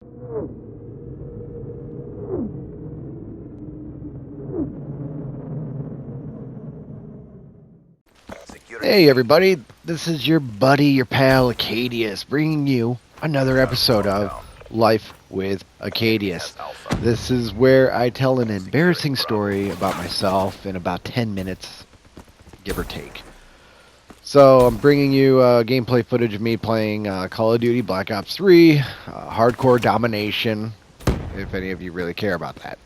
Hey everybody, this is your buddy, your pal Acadius, bringing you another episode of Life with Acadius. This is where I tell an embarrassing story about myself in about 10 minutes, give or take. So I'm bringing you gameplay footage of me playing Call of Duty Black Ops 3, Hardcore Domination, if any of you really care about that.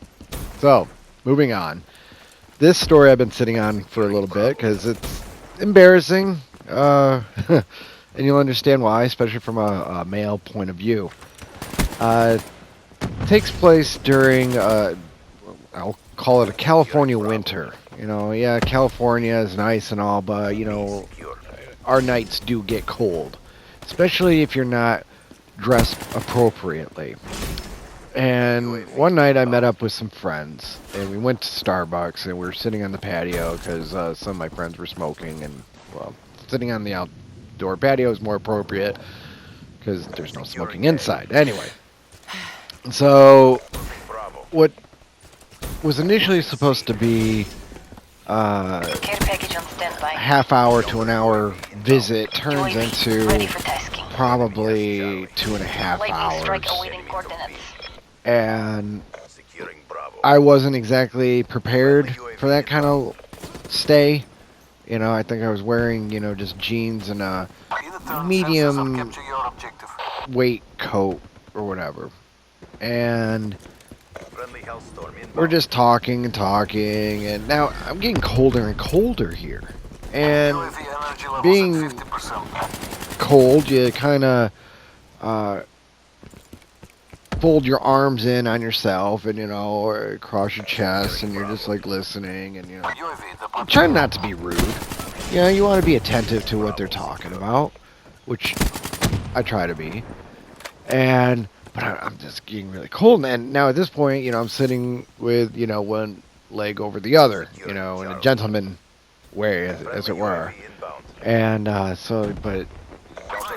So, moving on. This story I've been sitting on for a little bit because it's embarrassing, and you'll understand why, especially from a male point of view. It takes place during, I'll call it a California winter. You know, yeah, California is nice and all, but, you know, our nights do get cold, especially if you're not dressed appropriately. And one night I met up with some friends, and we went to Starbucks, and we were sitting on the patio because some of my friends were smoking, and, well, sitting on the outdoor patio is more appropriate because there's no smoking inside. Anyway, so what was initially supposed to be a half hour to an hour visit turns into probably 2.5 hours. And I wasn't exactly prepared for that kind of stay. You know, I think I was wearing, you know, just jeans and a medium weight coat or whatever. And we're just talking and talking, and now I'm getting colder and colder here. And being cold, you kind of fold your arms in on yourself and, you know, or across your chest, and you're just like listening, and, you know, try not to be rude. You know, you want to be attentive to what they're talking about, which I try to be. But I'm just getting really cold, and now at this point, you know, I'm sitting with, you know, one leg over the other, you know, in a gentleman way, as it were. And but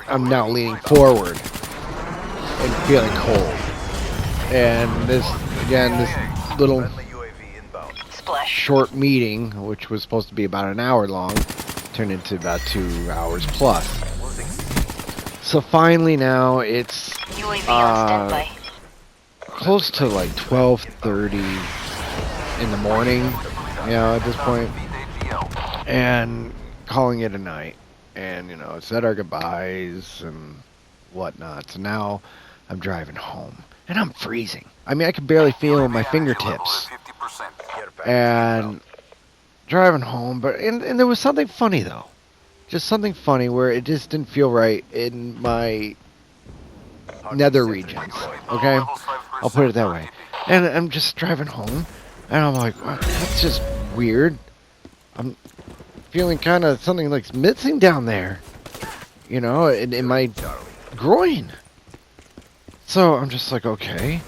I'm now leaning forward and feeling cold. And this little short meeting, which was supposed to be about an hour long, turned into about 2 hours plus. So finally now it's close to like 12:30 in the morning, you know, at this point, and calling it a night. And, you know, said our goodbyes and whatnot. So now I'm driving home. And I'm freezing. I mean, I can barely feel my fingertips. And driving home, and there was something funny, though. Just something funny where it just didn't feel right in my nether regions. Okay? I'll put it that way. And I'm just driving home, and I'm like, wow, that's just weird. I'm feeling kind of something like missing down there. You know, in my groin. So I'm just like, okay.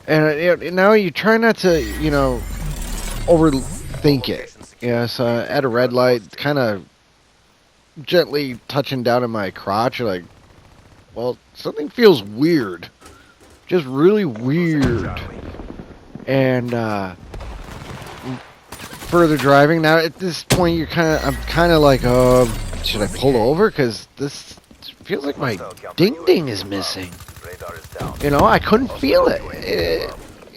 And now you try not to, you know, overthink it. Yeah, so at a red light, kind of gently touching down in my crotch, like, well, something feels weird. Just really weird. And further driving. Now at this point, I'm kind of like, should I pull over? Because this feels like my ding-ding is missing. You know, I couldn't feel it.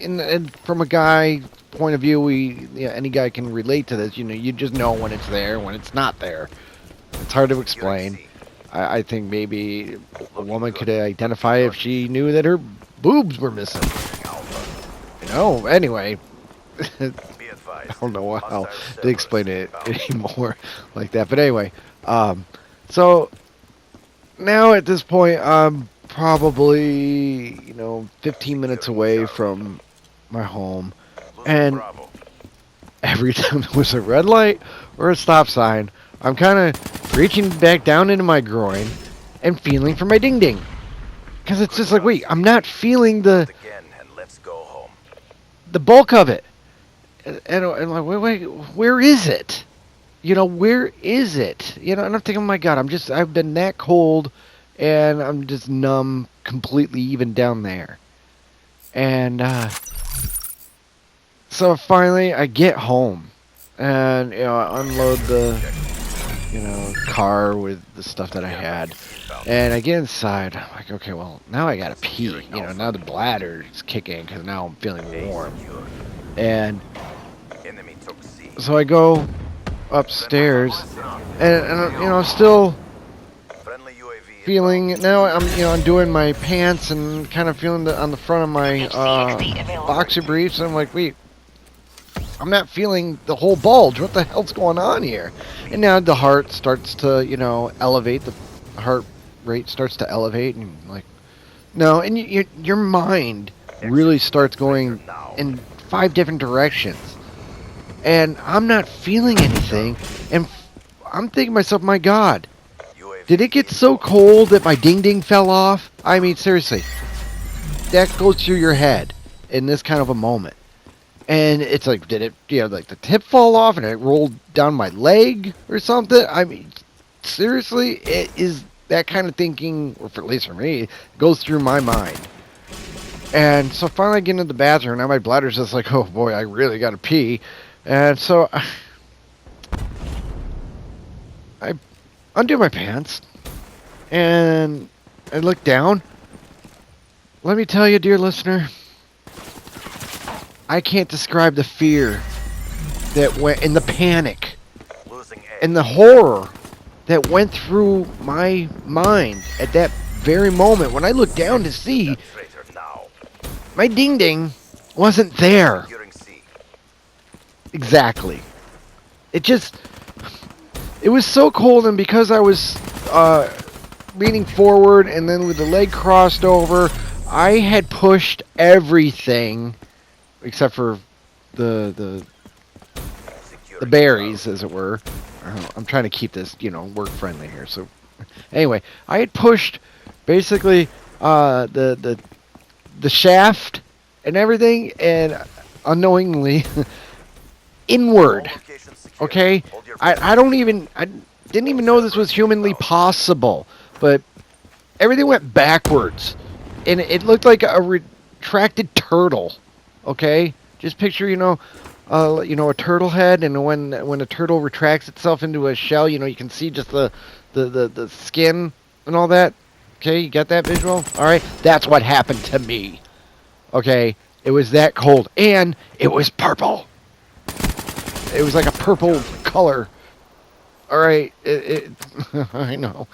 And from a guy point of view, any guy can relate to this. You know, you just know when it's there, when it's not there. It's hard to explain. I think maybe a woman could identify if she knew that her boobs were missing. You know, anyway. I don't know how to explain it anymore like that. But anyway, so now at this point, I'm probably, you know, 15 minutes away from my home, and every time there was a red light or a stop sign, I'm kind of reaching back down into my groin and feeling for my ding-ding. Because it's just like, wait, I'm not feeling the bulk of it. And I'm like, wait, where is it? You know, where is it? You know, and I'm thinking, oh my God, I've been that cold and I'm just numb completely even down there. And so finally I get home, and I unload the car with the stuff that I had, and I get inside. I'm like, okay, well now I gotta pee. Now the bladder is kicking because now I'm feeling warm, and so I go upstairs, and I'm still feeling now. I'm doing my pants and kind of feeling on the front of my boxer briefs. I'm like, wait, I'm not feeling the whole bulge. What the hell's going on here? And now the heart starts to elevate. The heart rate starts to elevate, and like, no, and your mind really starts going in 5 different directions. And I'm not feeling anything, and I'm thinking to myself, my God, did it get so cold that my ding-ding fell off? I mean, seriously, that goes through your head in this kind of a moment. And it's like, did it, like the tip fall off and it rolled down my leg or something? I mean, seriously, it is that kind of thinking, or at least for me, goes through my mind. And so finally I get into the bathroom, now my bladder's just like, oh boy, I really gotta pee. And so I undo my pants and I look down. Let me tell you, dear listener, I can't describe the fear that went, and the panic and the horror that went through my mind at that very moment when I looked down to see my ding-ding wasn't there. Exactly. It was so cold, and because I was leaning forward and then with the leg crossed over, I had pushed everything except for the berries, as it were. I'm trying to keep this, work friendly here. So anyway, I had pushed basically the shaft and everything, and unknowingly inward. Okay, I didn't even know this was humanly possible, but everything went backwards, and it looked like a retracted turtle. Okay, just picture a turtle head, and when a turtle retracts itself into a shell, you can see just the skin and all that. Okay, you got that visual? All right, that's what happened to me. Okay, it was that cold, and it was purple. It was like a purple color. All right, I know.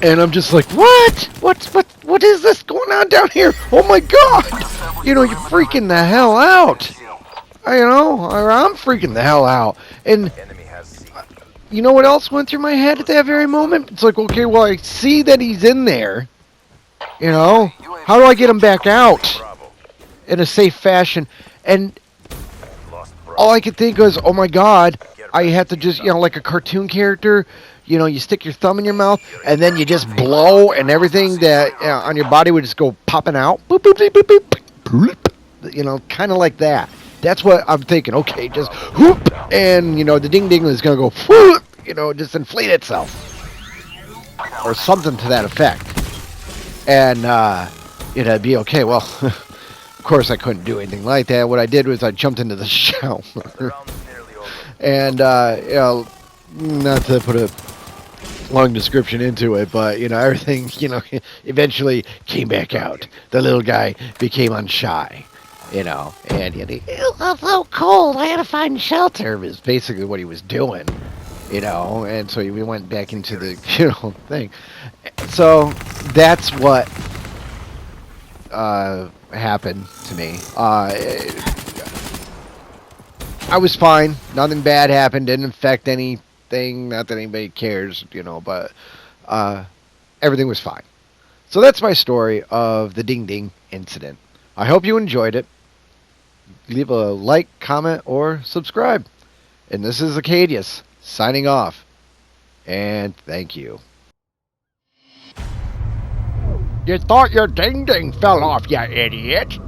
And I'm just like, what? What is this going on down here? Oh my God! You're freaking the hell out. I'm freaking the hell out. And you know what else went through my head at that very moment? It's like, okay, well, I see that he's in there. How do I get him back out in a safe fashion? And all I could think was, oh my God, I have to just, like a cartoon character, you stick your thumb in your mouth and then you just blow, and everything that on your body would just go popping out. Boop, boop, boop, boop, boop, boop. Kind of like that. That's what I'm thinking. Okay, just whoop, and the ding-ding is going to go, whoop, just inflate itself. Or something to that effect. And, it'd be okay. Well, of course I couldn't do anything like that. What I did was I jumped into the shower. And, not to put a long description into it, but, everything, eventually came back out. The little guy became unshy, and it was so cold, I had to find shelter, is basically what he was doing, and so we went back into the, thing. So that's what happened to me. I was fine. Nothing bad happened. Didn't affect anything. Not that anybody cares, but everything was fine. So that's my story of the Ding Ding incident. I hope you enjoyed it. Leave a like, comment, or subscribe. And this is Acadius, signing off. And thank you. You thought your ding-ding fell off, you idiot!